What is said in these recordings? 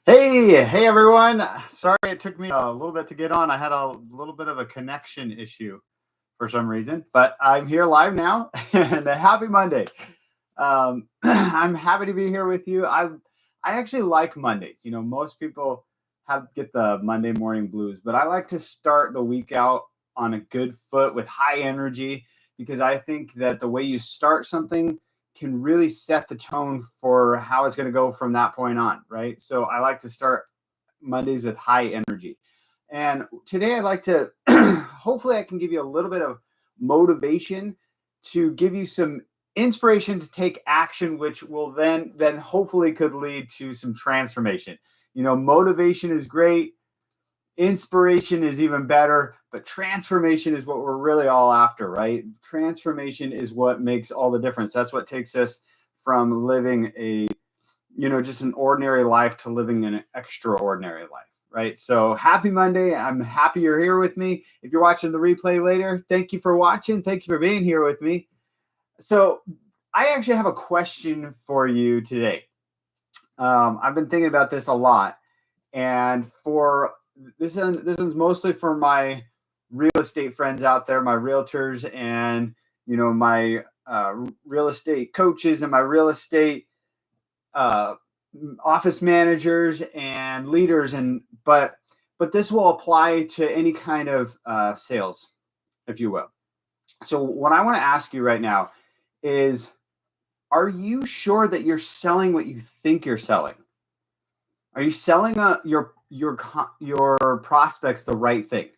Hey everyone. Sorry it took me a little bit to get on. I had a little bit of a connection issue for some reason, but I'm here live now and a happy Monday. I'm happy to be here with you. I actually like Mondays. Most people get the Monday morning blues, but I like to start the week out on a good foot with high energy because I think that the way you start something can really set the tone for how it's going to go from that point on, right? So I like to start Mondays with high energy. And today I'd like to hopefully I can give you a little bit of motivation to give you some inspiration to take action, which will then hopefully could lead to some transformation. Motivation is great, inspiration is even better, but transformation is what we're really all after, right? Transformation is what makes all the difference. That's what takes us from living just an ordinary life to living an extraordinary life, right? So happy Monday. I'm happy you're here with me. If you're watching the replay later, thank you for watching. Thank you for being here with me. So I actually have a question for you today. I've been thinking about this a lot, and this one's mostly for my real estate friends out there, my realtors, and my real estate coaches and my real estate office managers and leaders, but this will apply to any kind of sales, if you will. So what I want to ask you right now is, are you sure that you're selling what you think you're selling? Are you selling your prospects the right thing?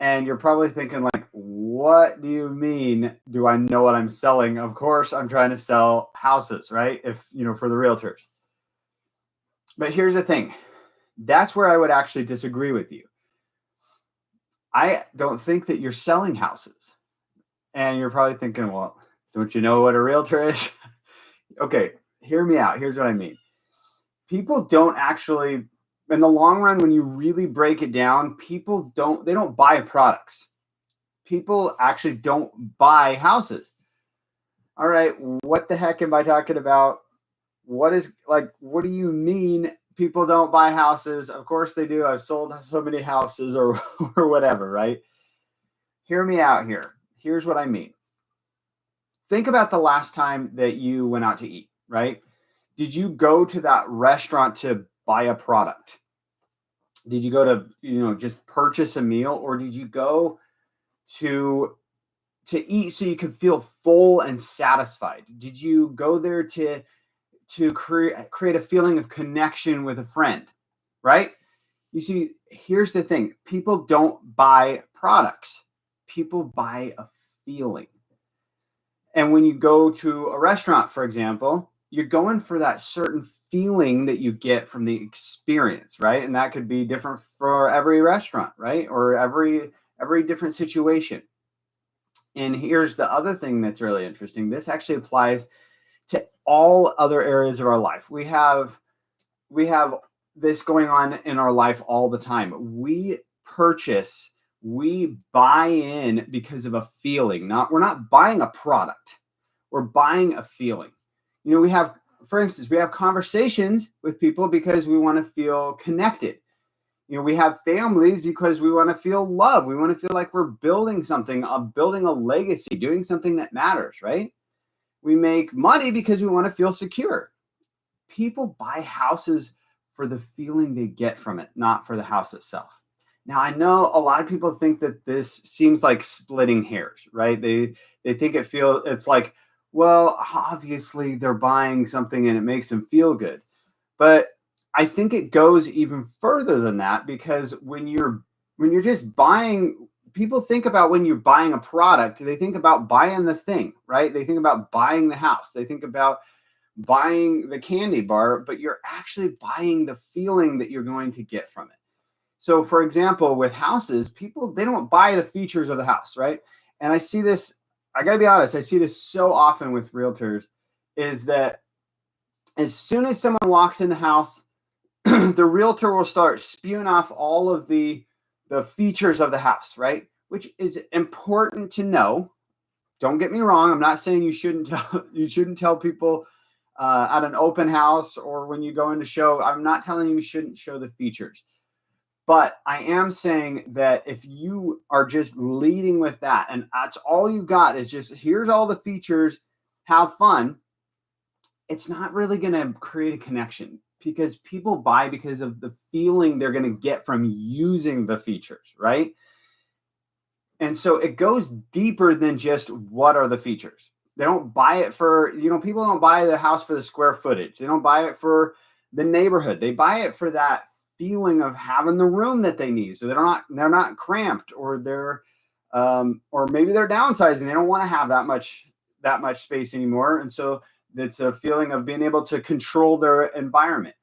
And you're probably thinking like, what do you mean? Do I know what I'm selling? Of course, I'm trying to sell houses, right? For the realtors. But here's the thing. That's where I would actually disagree with you. I don't think that you're selling houses. And you're probably thinking, well, don't you know what a realtor is? Okay, hear me out. Here's what I mean. People don't actually, in the long run, when you really break it down, they don't buy products. People actually don't buy houses. All right, what the heck am I talking about? What do you mean people don't buy houses? Of course they do. I've sold so many houses or whatever, right? Hear me out here. Here's what I mean. Think about the last time that you went out to eat, right? Did you go to that restaurant to buy a product? Did you go to, just purchase a meal, or did you go to eat so you could feel full and satisfied? Did you go there to create a feeling of connection with a friend, right? You see, here's the thing. People don't buy products. People buy a feeling. And when you go to a restaurant, for example, you're going for that certain feeling that you get from the experience, right? And that could be different for every restaurant, right? Or every different situation. And here's the other thing that's really interesting. This actually applies to all other areas of our life. We have this going on in our life all the time. We buy in because of a feeling. We're not buying a product. We're buying a feeling. For instance, we have conversations with people because we want to feel connected. We have families because we want to feel love. We want to feel like we're building something, building a legacy, doing something that matters, right? We make money because we want to feel secure. People buy houses for the feeling they get from it, not for the house itself. Now, I know a lot of people think that this seems like splitting hairs, right? They think it's like, well, obviously they're buying something and it makes them feel good. But I think it goes even further than that, because when you're just buying, people think about when you're buying a product, they think about buying the thing, right? They think about buying the house. They think about buying the candy bar, but you're actually buying the feeling that you're going to get from it. So for example, with houses, people, they don't buy the features of the house, right? And I see this, I gotta be honest, I see this so often with realtors, is that as soon as someone walks in the house, the realtor will start spewing off all of the features of the house, right? Which is important to know. Don't get me wrong. I'm not saying you shouldn't tell people at an open house or when you go in to show. I'm not telling you shouldn't show the features. But I am saying that if you are just leading with that and that's all you've got is just here's all the features, have fun, it's not really going to create a connection because people buy because of the feeling they're going to get from using the features, right? And so it goes deeper than just what are the features. They don't buy it for, people don't buy the house for the square footage. They don't buy it for the neighborhood. They buy it for that feeling of having the room that they need. So they're not cramped or or maybe they're downsizing. They don't want to have that much space anymore. And so it's a feeling of being able to control their environment.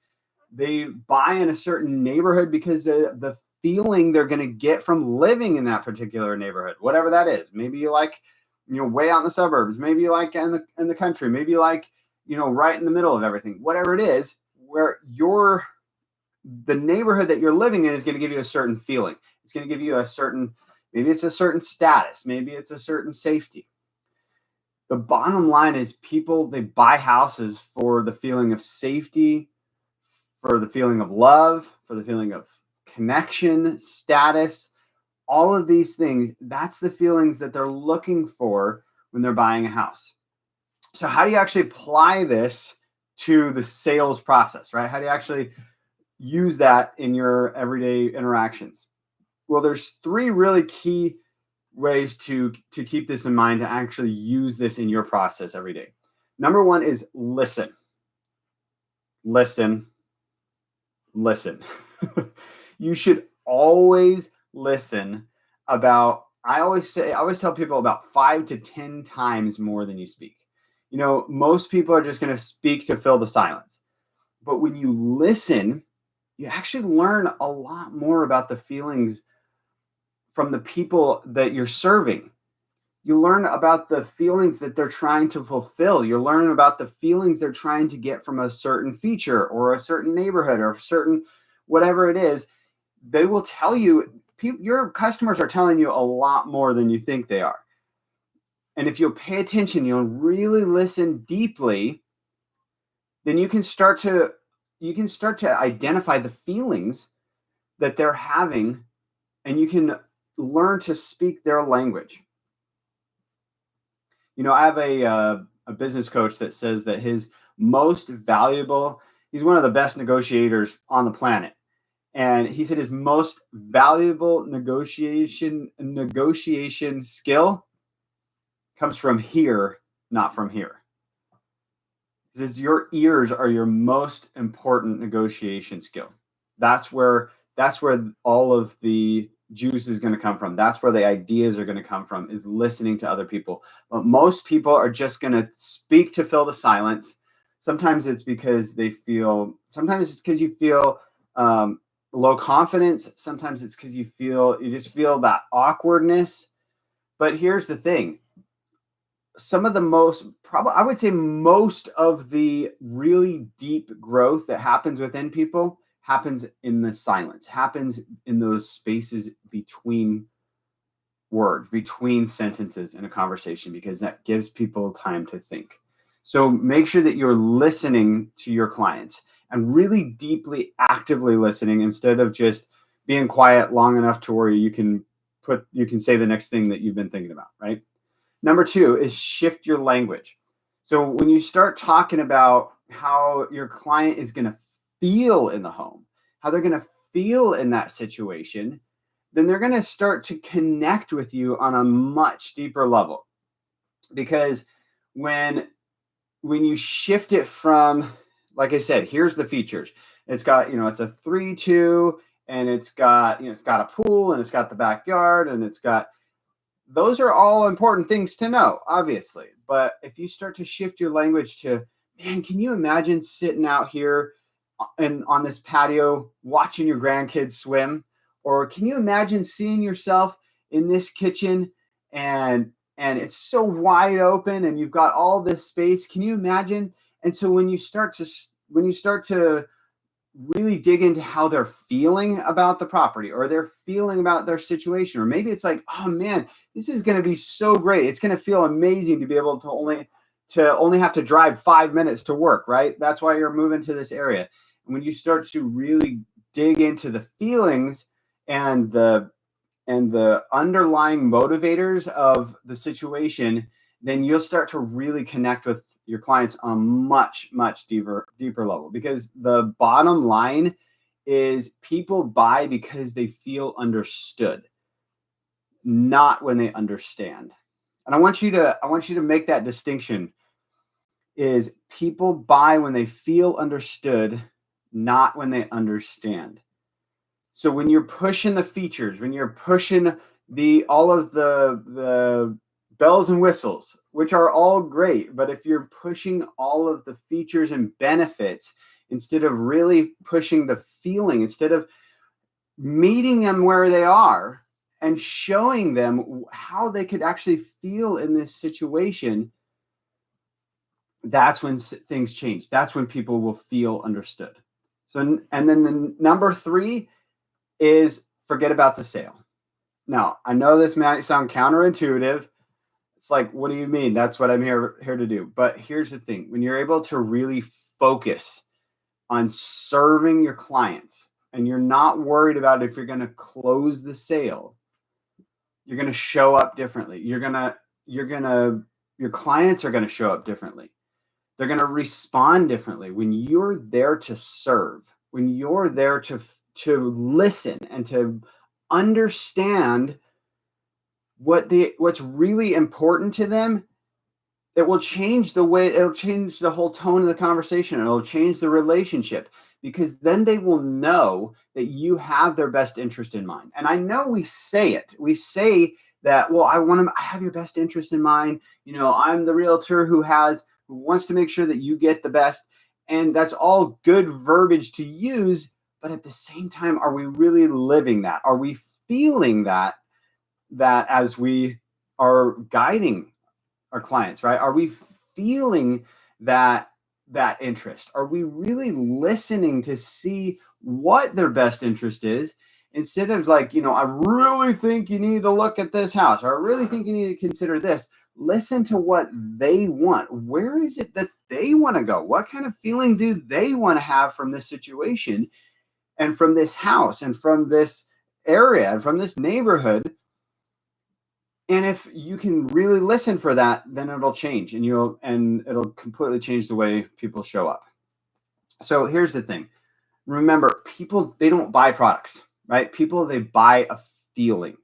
They buy in a certain neighborhood because the feeling they're going to get from living in that particular neighborhood, whatever that is. Maybe you like, way out in the suburbs. Maybe you like in the country. Maybe you like, right in the middle of everything. Whatever it is, where the neighborhood that you're living in is going to give you a certain feeling. It's going to give you maybe it's a certain status. Maybe it's a certain safety. The bottom line is they buy houses for the feeling of safety, for the feeling of love, for the feeling of connection, status, all of these things. That's the feelings that they're looking for when they're buying a house. So how do you actually apply this to the sales process, right? How do you actually use that in your everyday interactions? Well, there's 3 really key ways to keep this in mind, to actually use this in your process every day. Number 1 is listen. Listen. You should always listen I always tell people about 5 to 10 times more than you speak. Most people are just going to speak to fill the silence. But when you listen, you actually learn a lot more about the feelings from the people that you're serving. You learn about the feelings that they're trying to fulfill. You're learning about the feelings they're trying to get from a certain feature or a certain neighborhood or a certain whatever it is. They will tell you, your customers are telling you a lot more than you think they are. And if you'll pay attention, you'll really listen deeply, then you can start to identify the feelings that they're having, and you can learn to speak their language. I have a business coach that says that he's one of the best negotiators on the planet. And he said his most valuable negotiation skill comes from here, not from here. He says your ears are your most important negotiation skill. That's where all of the juice is going to come from. That's where the ideas are going to come from, is listening to other people. But most people are just going to speak to fill the silence. Sometimes it's because you feel low confidence. Sometimes it's because you just feel that awkwardness. But here's the thing. I would say most of the really deep growth that happens within people happens in the silence, happens in those spaces between words, between sentences in a conversation, because that gives people time to think. So make sure that you're listening to your clients and really deeply, actively listening, instead of just being quiet long enough to where you can say the next thing that you've been thinking about, right? Number 2 is shift your language. So when you start talking about how your client is going to feel in the home, how they're going to feel in that situation, then they're going to start to connect with you on a much deeper level. Because when you shift it from, like I said, here's the features. It's got, it's a 3-2, and it's got a pool, and it's got the backyard, and those are all important things to know, obviously. But if you start to shift your language to, man, can you imagine sitting out here and on this patio watching your grandkids swim? Or can you imagine seeing yourself in this kitchen and it's so wide open and you've got all this space? Can you imagine? And so when you start to really dig into how they're feeling about the property, or they're feeling about their situation, or maybe it's like, oh man, this is going to be so great. It's going to feel amazing to be able to only have to drive 5 minutes to work, right? That's why you're moving to this area. And when you start to really dig into the feelings and the underlying motivators of the situation, then you'll start to really connect with your clients on a much deeper level. Because the bottom line is people buy because they feel understood, not when they understand. And I want you to make that distinction, is people buy when they feel understood, not when they understand. So when you're pushing the features, when you're pushing the all of the bells and whistles, which are all great, but if you're pushing all of the features and benefits instead of really pushing the feeling, instead of meeting them where they are and showing them how they could actually feel in this situation, that's when things change. That's when people will feel understood. So, and then the number 3 is forget about the sale. Now, I know this might sound counterintuitive. It's like, what do you mean? That's what I'm here to do. But here's the thing. When you're able to really focus on serving your clients and you're not worried about if you're going to close the sale, you're going to show up differently. Your clients are going to show up differently. They're going to respond differently when you're there to serve, when you're there to listen and to understand what's really important to them. It'll change the whole tone of the conversation. It'll change the relationship, because then they will know that you have their best interest in mind. And I know we say that, well, I have your best interest in mind. I'm the realtor who wants to make sure that you get the best. And that's all good verbiage to use. But at the same time, are we really living that? Are we feeling that as we are guiding our clients, right? Are we feeling that interest? Are we really listening to see what their best interest is, instead of like, I really think you need to look at this house, or I really think you need to consider this. Listen to what they want. Where is it that they want to go? What kind of feeling do they want to have from this situation and from this house and from this area and from this neighborhood? And if you can really listen for that, then it'll change, and it'll completely change the way people show up. So here's the thing. Remember, people, they don't buy products, right? People, they buy a feeling.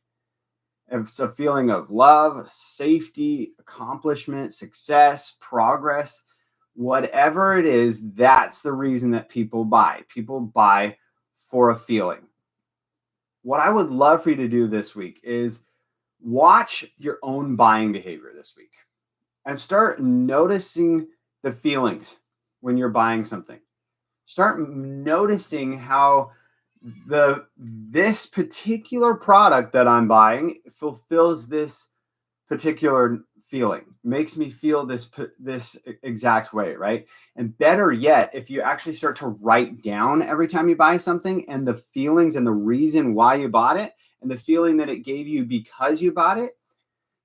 It's a feeling of love, safety, accomplishment, success, progress, whatever it is. That's the reason that people buy. People buy for a feeling. What I would love for you to do this week is watch your own buying behavior this week and start noticing the feelings when you're buying something. Start noticing how this particular product that I'm buying fulfills this particular feeling, makes me feel this exact way, right? And better yet, if you actually start to write down every time you buy something and the feelings and the reason why you bought it and the feeling that it gave you because you bought it,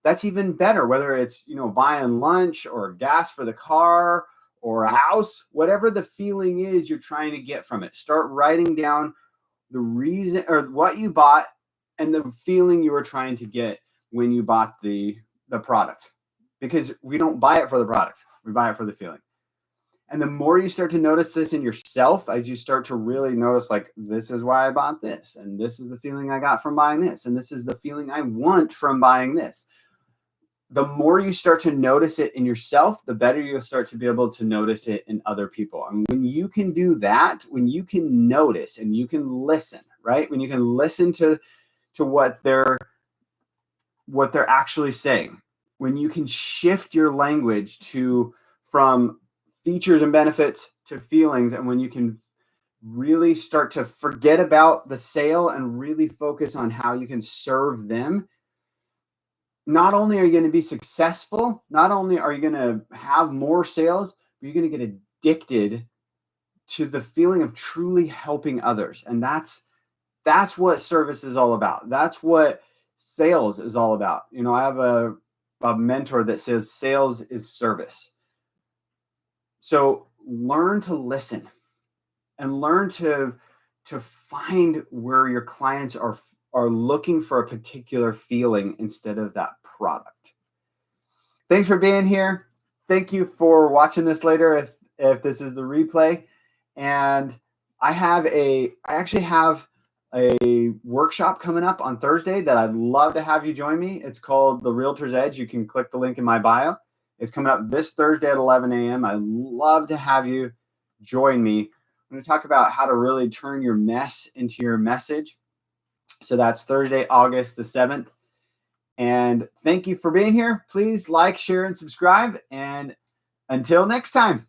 that's even better. Whether it's, buying lunch or gas for the car or a house, whatever the feeling is you're trying to get from it, start writing down the reason or what you bought and the feeling you were trying to get when you bought the product. Because we don't buy it for the product, we buy it for the feeling. And the more you start to notice this in yourself, as you start to really notice, like, this is why I bought this, and this is the feeling I got from buying this, and this is the feeling I want from buying this. The more you start to notice it in yourself, the better you'll start to be able to notice it in other people. And when you can do that, when you can notice and you can listen, right? When you can listen to what they're actually saying, when you can shift your language from features and benefits to feelings, and when you can really start to forget about the sale and really focus on how you can serve them, not only are you going to be successful, not only are you going to have more sales, but you're going to get addicted to the feeling of truly helping others. And that's what service is all about. That's what sales is all about. I have a mentor that says sales is service. So learn to listen and learn to find where your clients are looking for a particular feeling instead of that product. Thanks for being here. Thank you for watching this later if this is the replay. And I actually have a workshop coming up on Thursday that I'd love to have you join me. It's called The Realtor's Edge. You can click the link in my bio. It's coming up this Thursday at 11 a.m. I'd love to have you join me. I'm going to talk about how to really turn your mess into your message. So that's Thursday, August the 7th. And thank you for being here. Please like, share, and subscribe. And until next time,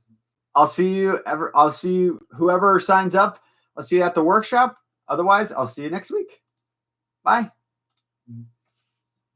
I'll see you whoever signs up. I'll see you at the workshop. Otherwise, I'll see you next week. Bye.